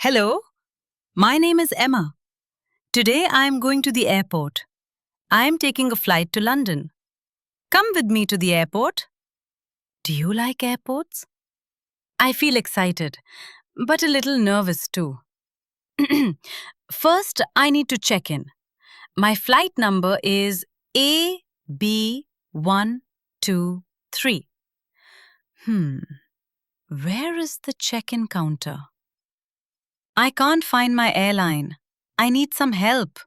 Hello, my name is Emma. Today I am going to the airport. I am taking a flight to London. Come with me to the airport. Do you like airports? I feel excited, but a little nervous too. First, I need to check in. My flight number is AB123. Where is the check-in counter? I can't find my airline. I need some help.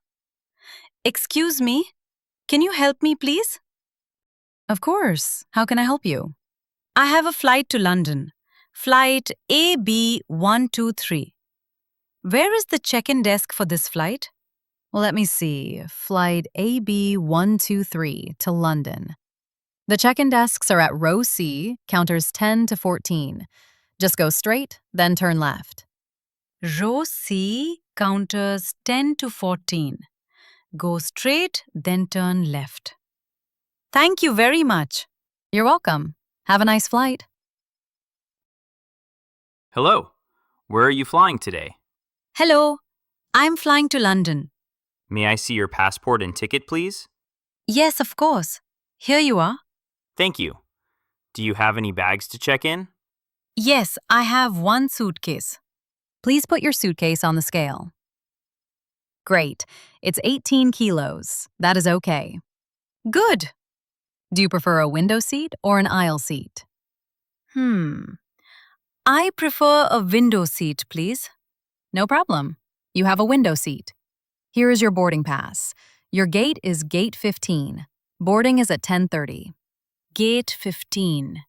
Excuse me, can you help me, please? Of course. How can I help you? I have a flight to London. Flight AB123. Where is the check-in desk for this flight? Well, let me see. Flight AB123 to London. The check-in desks are at row C, counters 10 to 14. Just go straight, then turn left. Row C, counters 10 to 14. Go straight, then turn left. Thank you very much. You're welcome. Have a nice flight. Hello. Where are you flying today? Hello, I'm flying to London. May I see your passport and ticket, please? Yes, of course. Here you are. Thank you. Do you have any bags to check in? Yes, I have one suitcase. Please put your suitcase on the scale. Great. It's 18 kilos. That is okay. Good. Do you prefer a window seat or an aisle seat? I prefer a window seat, please. No problem. You have a window seat. Here is your boarding pass. Your gate is gate 15. Boarding is at 10:30. Gate 15.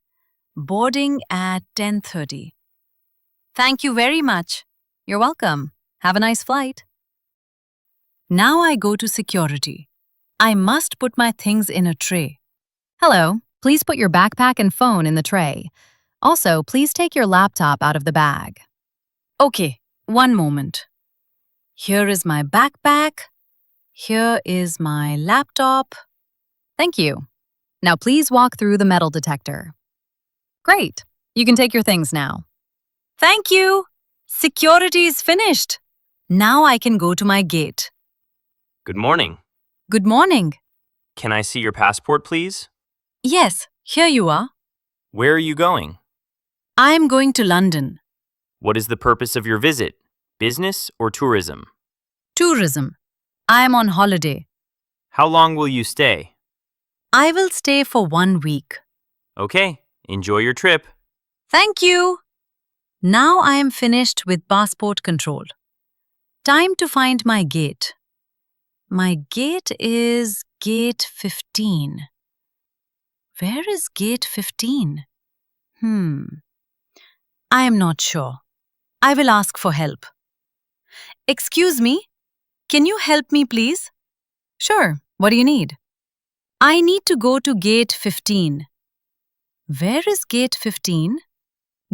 Boarding at 10:30. Thank you very much. You're welcome. Have a nice flight. Now I go to security. I must put my things in a tray. Hello. Please put your backpack and phone in the tray. Also, please take your laptop out of the bag. Okay, one moment. Here is my backpack. Here is my laptop. Thank you. Now please walk through the metal detector. Great. You can take your things now. Thank you. Security is finished. Now I can go to my gate. Good morning. Good morning. Can I see your passport, please? Yes, here you are. Where are you going? I am going to London. What is the purpose of your visit? Business or tourism? Tourism. I am on holiday. How long will you stay? I will stay for 1 week. Okay, enjoy your trip. Thank you. Now I am finished with passport control. Time to find my gate. My gate is gate 15. Where is gate 15? I am not sure. I will ask for help. Excuse me, can you help me, please? Sure. What do you need? I need to go to gate 15. Where is gate 15?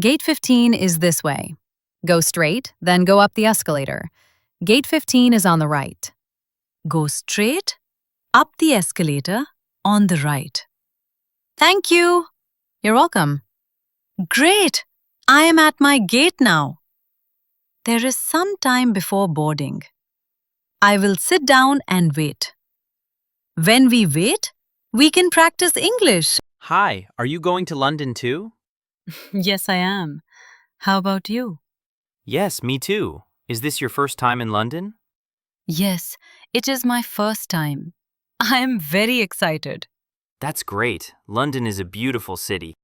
Gate 15 is this way. Go straight, then go up the escalator. Gate 15 is on the right. Go straight, up the escalator, on the right. Thank you. You're welcome. Great. I am at my gate now. There is some time before boarding. I will sit down and wait. When we wait, we can practice English. Hi, are you going to London too? Yes, I am. How about you? Yes, me too. Is this your first time in London? Yes, it is my first time. I am very excited. That's great. London is a beautiful city.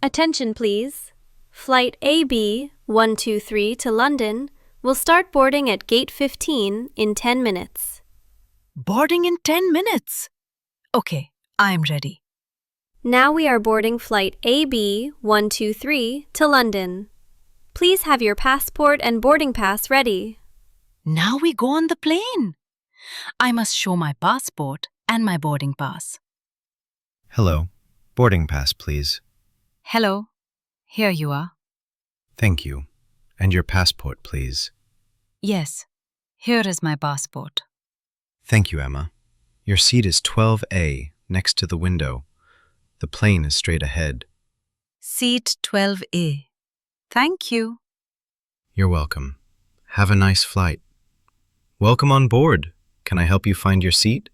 Attention, please. Flight AB123 to London will start boarding at gate 15 in 10 minutes. Boarding in 10 minutes. Okay, I am ready. Now we are boarding flight AB123 to London. Please have your passport and boarding pass ready. Now we go on the plane. I must show my passport and my boarding pass. Hello. Boarding pass, please. Hello. Here you are. Thank you. And your passport, please. Yes, here is my passport. Thank you, Emma. Your seat is 12A, next to the window. The plane is straight ahead. Seat 12A. Thank you. You're welcome. Have a nice flight. Welcome on board. Can I help you find your seat?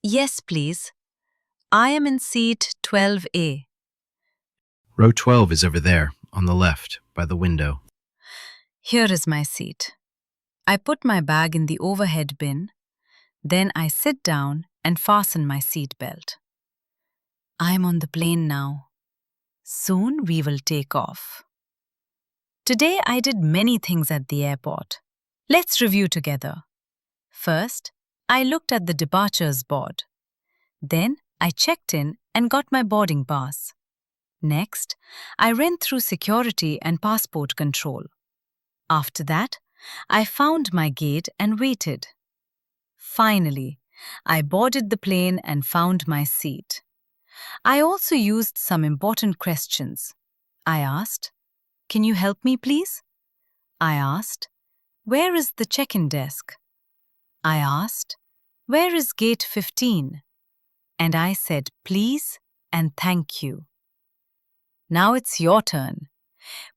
Yes, please. I am in seat 12A. Row 12 is over there, on the left, by the window. Here is my seat. I put my bag in the overhead bin. Then I sit down and fasten my seat belt. I am on the plane now. Soon we will take off. Today I did many things at the airport. Let's review together. First, I looked at the departures board. Then I checked in and got my boarding pass. Next, I ran through security and passport control. After that, I found my gate and waited. Finally, I boarded the plane and found my seat. I also used some important questions. I asked, "Can you help me, please?" I asked, "Where is the check-in desk?" I asked, "Where is gate 15?" And I said, "Please" and "Thank you." Now it's your turn.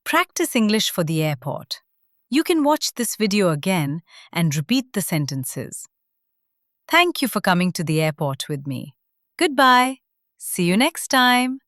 Practice English for the airport. You can watch this video again and repeat the sentences. Thank you for coming to the airport with me. Goodbye. See you next time.